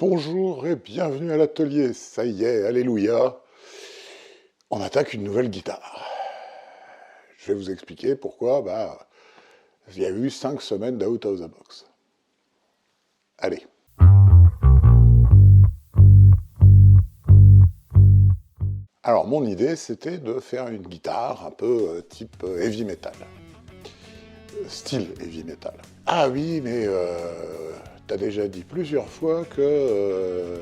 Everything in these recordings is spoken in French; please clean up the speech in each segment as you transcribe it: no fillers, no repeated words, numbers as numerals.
Bonjour et bienvenue à l'atelier, ça y est, alléluia, on attaque une nouvelle guitare. Je vais vous expliquer pourquoi, il y a eu 5 semaines d'out of the box. Allez. Alors mon idée c'était de faire une guitare un peu type heavy metal. Style heavy metal. Ah oui, mais t'as déjà dit plusieurs fois que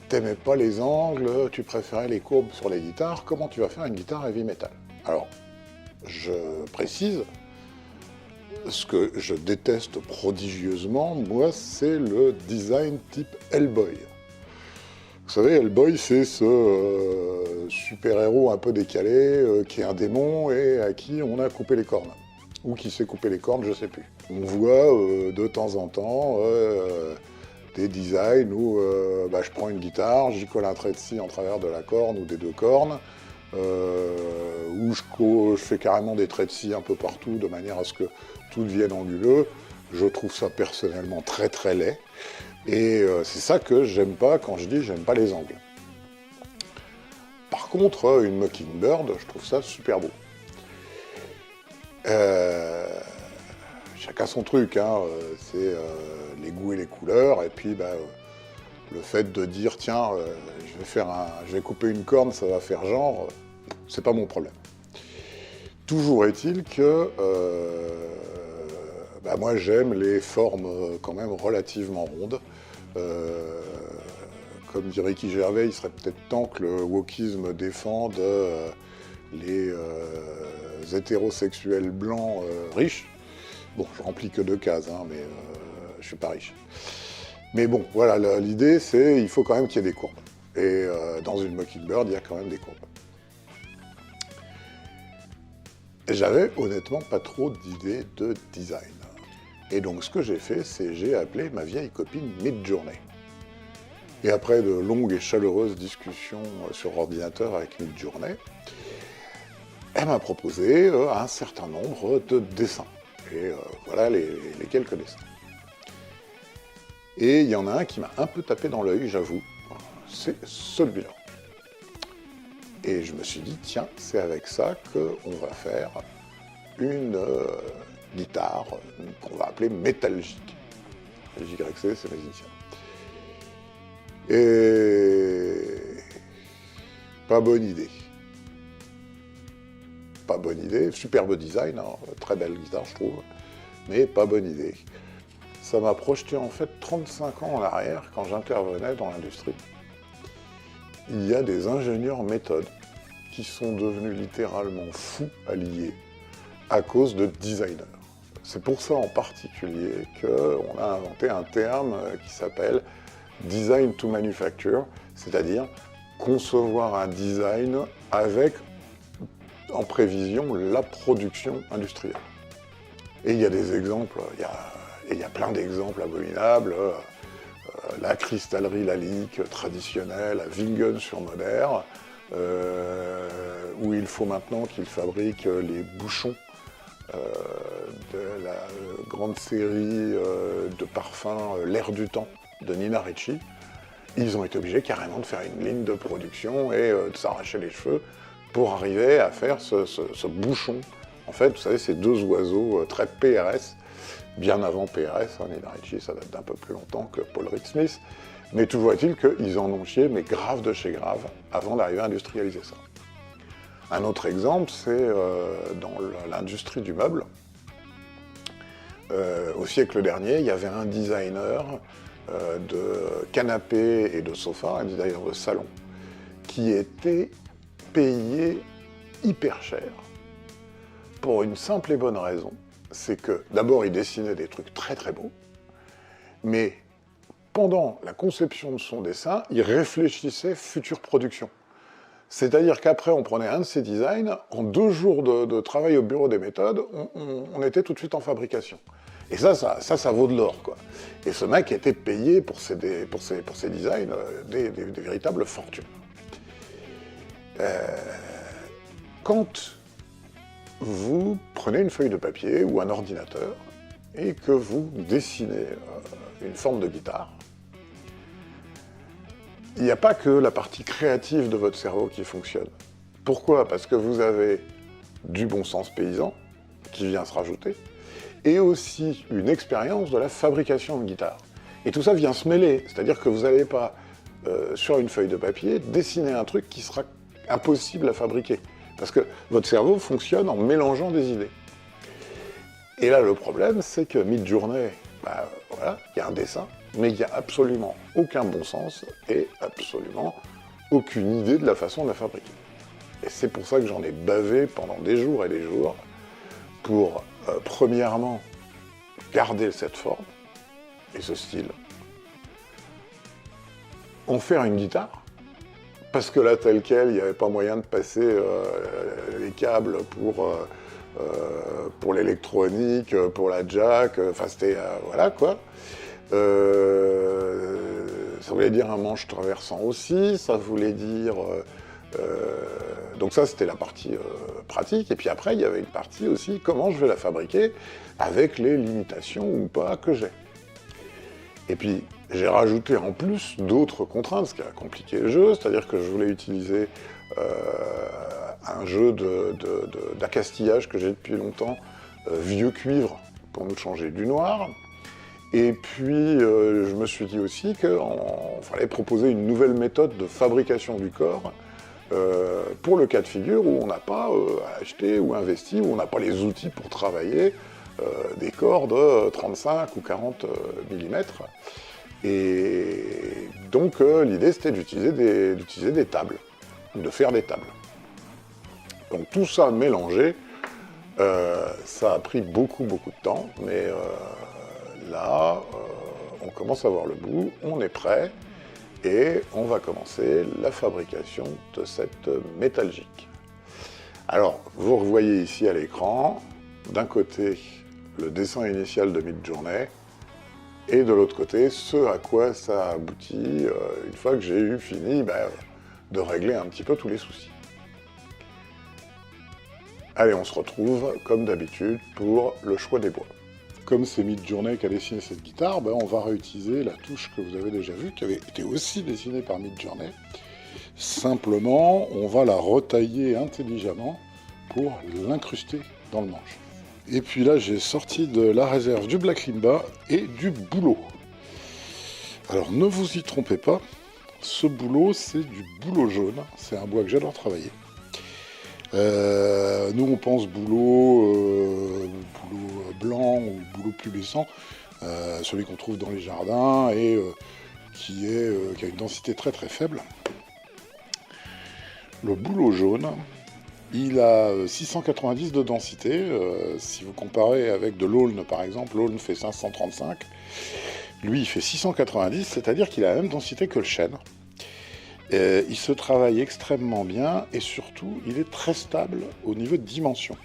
t'aimais pas les angles, tu préférais les courbes sur les guitares, comment tu vas faire une guitare heavy metal? Alors, je précise, ce que je déteste prodigieusement, moi, c'est le design type Hellboy. Vous savez, Hellboy, c'est ce super-héros un peu décalé, qui est un démon et à qui on a coupé les cornes. Ou qui s'est coupé les cornes, je sais plus. On voit de temps en temps des designs où je prends une guitare, j'y colle un trait de scie en travers de la corne ou des deux cornes, où je fais carrément des traits de scie un peu partout de manière à ce que tout devienne anguleux. Je trouve ça personnellement très très laid. Et c'est ça que j'aime pas quand je dis j'aime pas les angles. Par contre, une Mockingbird, je trouve ça super beau. Chacun son truc, hein, c'est les goûts et les couleurs, et puis le fait de dire tiens, je vais couper une corne, ça va faire genre, c'est pas mon problème. Toujours est-il que moi j'aime les formes quand même relativement rondes. Comme dit Ricky Gervais, il serait peut-être temps que le wokisme défende les hétérosexuels blancs riches. Bon, je remplis que 2 cases, hein, mais je suis pas riche. Mais bon, voilà, l'idée c'est il faut quand même qu'il y ait des courbes. Et dans une Mockingbird, il y a quand même des courbes. Et j'avais honnêtement pas trop d'idées de design. Et donc ce que j'ai fait, c'est j'ai appelé ma vieille copine Midjourney. Et après de longues et chaleureuses discussions sur ordinateur avec Midjourney, elle m'a proposé un certain nombre de dessins. Et voilà les quelques dessins. Et il y en a un qui m'a un peu tapé dans l'œil, j'avoue, c'est celui-là. Et je me suis dit, tiens, c'est avec ça qu'on va faire une guitare qu'on va appeler métalgique. JYC, c'est mes initiales. Et pas bonne idée. Pas bonne idée, superbe design, hein, très belle guitare je trouve, mais pas bonne idée. Ça m'a projeté en fait 35 ans en arrière quand j'intervenais dans l'industrie. Il y a des ingénieurs méthodes qui sont devenus littéralement fous à lier à cause de designers. C'est pour ça en particulier qu'on a inventé un terme qui s'appelle design to manufacture, c'est-à-dire concevoir un design avec en prévision la production industrielle. Et il y a des exemples, il y a plein d'exemples abominables. La cristallerie Lalique traditionnelle à Vingen-sur-Moder, où il faut maintenant qu'ils fabriquent les bouchons de la grande série de parfums L'air du temps de Nina Ricci. Ils ont été obligés carrément de faire une ligne de production et de s'arracher les cheveux pour arriver à faire ce bouchon. En fait, vous savez, ces 2 oiseaux très PRS, bien avant PRS, hein, Nina Ricci, ça date d'un peu plus longtemps que Paul Reed Smith, mais toujours est-il qu'ils en ont chié, mais grave de chez grave, avant d'arriver à industrialiser ça. Un autre exemple, c'est dans l'industrie du meuble. Au siècle dernier, il y avait un designer de canapés et de sofas, un designer de salon, qui était payé hyper cher pour une simple et bonne raison, c'est que d'abord il dessinait des trucs très très beaux, mais pendant la conception de son dessin, il réfléchissait future production. C'est-à-dire qu'après on prenait un de ses designs, en 2 jours de travail au bureau des méthodes, on était tout de suite en fabrication. Et ça vaut de l'or, quoi. Et ce mec était payé pour ses designs des véritables fortunes. Quand vous prenez une feuille de papier ou un ordinateur et que vous dessinez une forme de guitare, il n'y a pas que la partie créative de votre cerveau qui fonctionne. Pourquoi? Parce que vous avez du bon sens paysan qui vient se rajouter, et aussi une expérience de la fabrication de guitare. Et tout ça vient se mêler, c'est-à-dire que vous n'allez pas, sur une feuille de papier, dessiner un truc qui sera impossible à fabriquer. Parce que votre cerveau fonctionne en mélangeant des idées. Et là, le problème, c'est que Midjourney, voilà, il y a un dessin, mais il n'y a absolument aucun bon sens et absolument aucune idée de la façon de la fabriquer. Et c'est pour ça que j'en ai bavé pendant des jours et des jours, pour, premièrement, garder cette forme et ce style, en faire une guitare, parce que là, tel quel, il n'y avait pas moyen de passer les câbles pour l'électronique, pour la jack, enfin c'était, voilà quoi. Ça voulait dire un manche traversant aussi, ça voulait dire... donc ça, c'était la partie pratique, et puis après, il y avait une partie aussi, comment je vais la fabriquer, avec les limitations ou pas que j'ai. Et puis, j'ai rajouté en plus d'autres contraintes, ce qui a compliqué le jeu, c'est-à-dire que je voulais utiliser un jeu d'accastillage que j'ai depuis longtemps, vieux cuivre, pour nous changer du noir. Et puis, je me suis dit aussi qu'il fallait proposer une nouvelle méthode de fabrication du corps pour le cas de figure où on n'a pas acheté ou investi, où on n'a pas les outils pour travailler des corps de 35 ou 40 mm. Et donc, l'idée, c'était d'utiliser des tables, de faire des tables. Donc, tout ça mélangé, ça a pris beaucoup, beaucoup de temps, mais là, on commence à voir le bout, on est prêt, et on va commencer la fabrication de cette métalgique. Alors, vous revoyez ici à l'écran, d'un côté, le dessin initial de Midjourney, et de l'autre côté, ce à quoi ça aboutit une fois que j'ai eu fini de régler un petit peu tous les soucis. Allez, on se retrouve, comme d'habitude, pour le choix des bois. Comme c'est Midjourney qui a dessiné cette guitare, on va réutiliser la touche que vous avez déjà vue, qui avait été aussi dessinée par Midjourney. Simplement, on va la retailler intelligemment pour l'incruster dans le manche. Et puis là, j'ai sorti de la réserve du Black Limba et du bouleau. Alors, ne vous y trompez pas, ce bouleau, c'est du bouleau jaune. C'est un bois que j'adore travailler. Nous, on pense bouleau blanc ou bouleau pubescent, celui qu'on trouve dans les jardins et qui a une densité très très faible. Le bouleau jaune, il a 690 de densité. Si vous comparez avec de l'aulne par exemple, l'aulne fait 535. Lui, il fait 690, c'est-à-dire qu'il a la même densité que le chêne. Il se travaille extrêmement bien et surtout, il est très stable au niveau de dimension.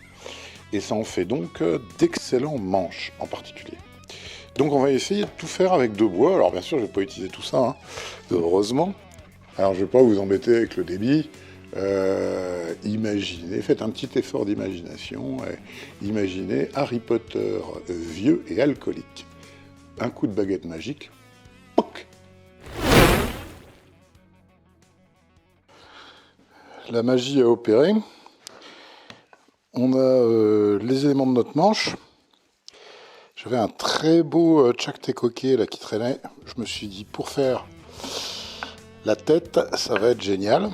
Et ça en fait donc d'excellents manches en particulier. Donc on va essayer de tout faire avec deux bois. Alors bien sûr, je ne vais pas utiliser tout ça, heureusement. Alors je ne vais pas vous embêter avec le débit. Imaginez, faites un petit effort d'imagination. Imaginez Harry Potter vieux et alcoolique. Un coup de baguette magique. Poc! La magie a opéré. On a les éléments de notre manche. J'avais un très beau Chuck Tekoke là qui traînait. Je me suis dit, pour faire la tête, ça va être génial.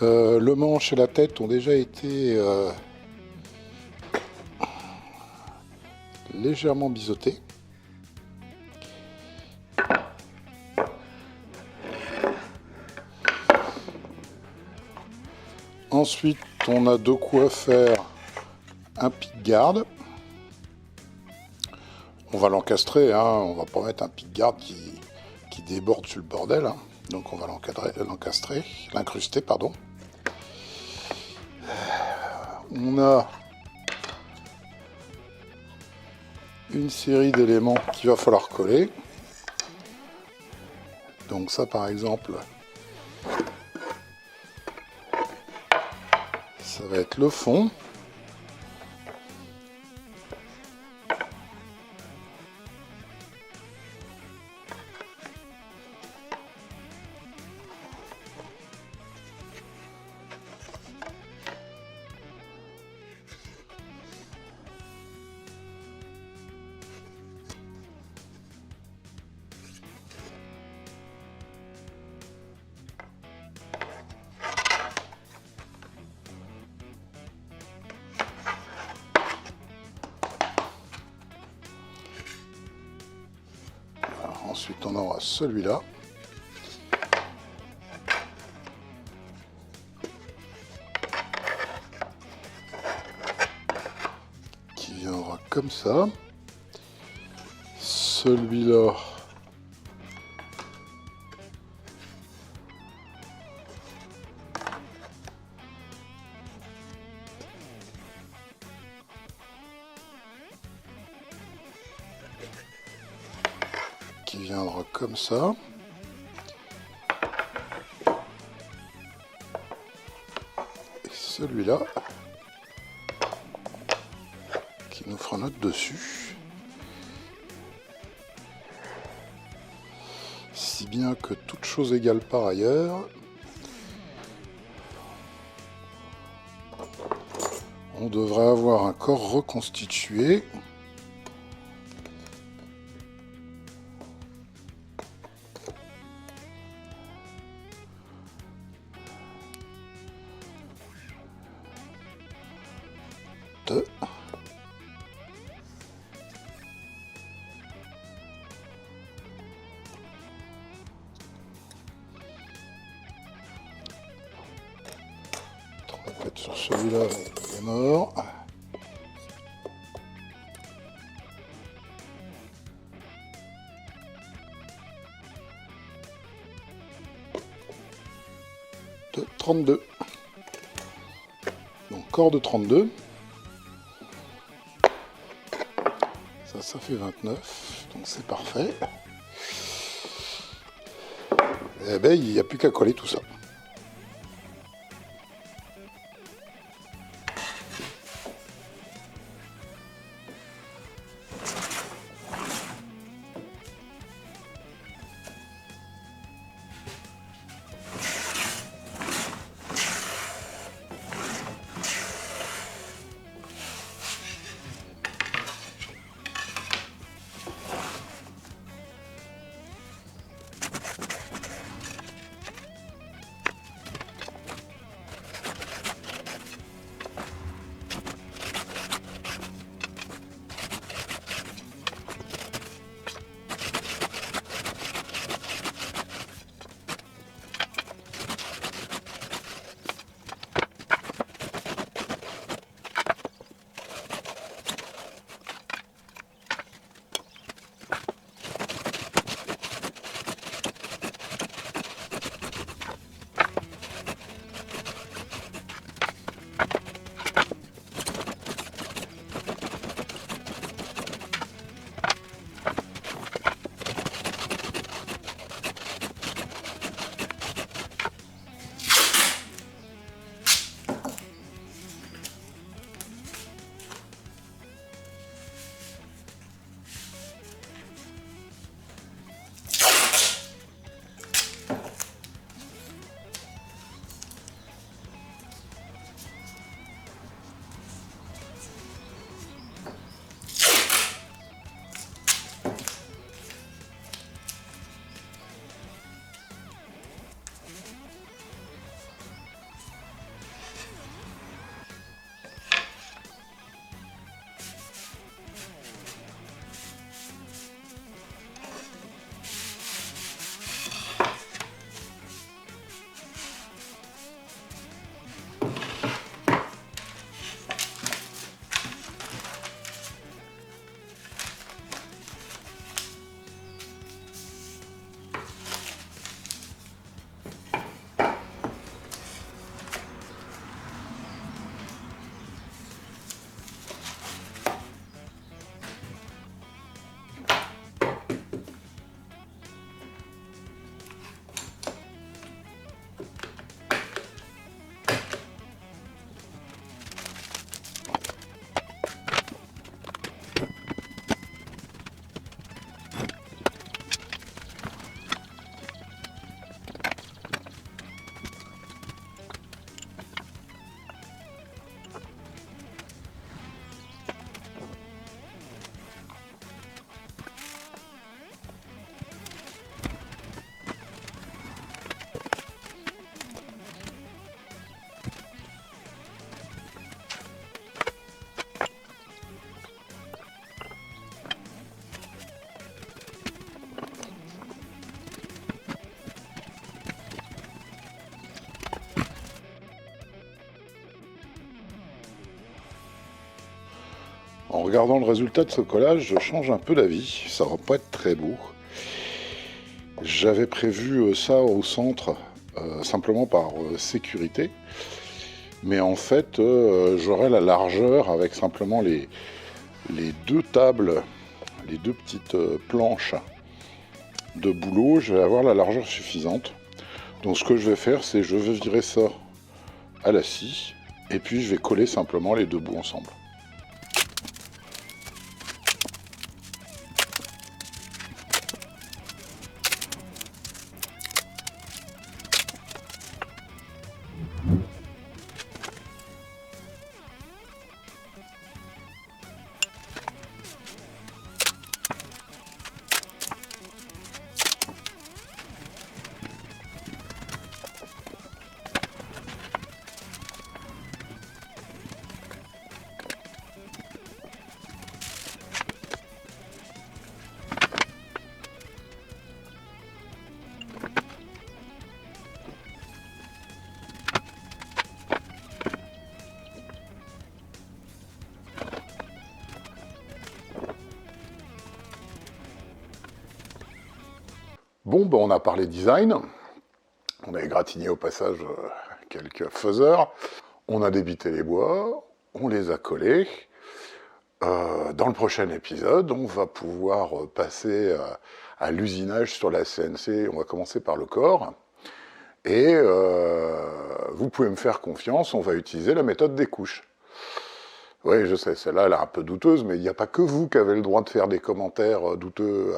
Le manche et la tête ont déjà été légèrement biseautés. Ensuite, on a de quoi faire un pick-guard. On va l'encastrer, on va pas mettre un pick-guard qui déborde sur le bordel. Donc on va l'incruster, pardon. On a une série d'éléments qu'il va falloir coller. Donc ça, par exemple, ça va être le fond. on aura celui-là. Qui viendra comme ça. Celui-là. Qui viendra comme ça. Et celui-là qui nous fera notre dessus. Si bien que toute chose égale par ailleurs, on devrait avoir un corps reconstitué. De trompette sur celui-là, il est mort. De 32. Donc corps de 32. Ça fait 29, donc c'est parfait. Et ben il n'y a plus qu'à coller tout ça. regardant le résultat de ce collage, je change un peu d'avis. Ça va pas être très beau. J'avais prévu ça au centre, simplement par sécurité. Mais en fait, j'aurai la largeur avec simplement les deux tables, les deux petites planches de boulot. Je vais avoir la largeur suffisante. Donc ce que je vais faire, c'est je vais virer ça à la scie. Et puis je vais coller simplement les deux bouts ensemble. Bon, ben, on a parlé design, on a égratigné au passage quelques faiseurs, on a débité les bois, on les a collés. Dans le prochain épisode, on va pouvoir passer à l'usinage sur la CNC, on va commencer par le corps. Et vous pouvez me faire confiance, on va utiliser la méthode des couches. Oui, je sais, celle-là, elle est un peu douteuse, mais il n'y a pas que vous qui avez le droit de faire des commentaires douteux,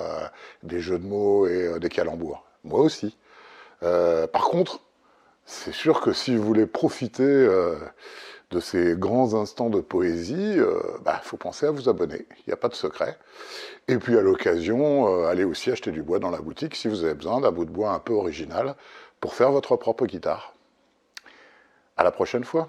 des jeux de mots et des calembours. Moi aussi. Par contre, c'est sûr que si vous voulez profiter de ces grands instants de poésie, faut penser à vous abonner. Il n'y a pas de secret. Et puis à l'occasion, allez aussi acheter du bois dans la boutique si vous avez besoin d'un bout de bois un peu original pour faire votre propre guitare. À la prochaine fois.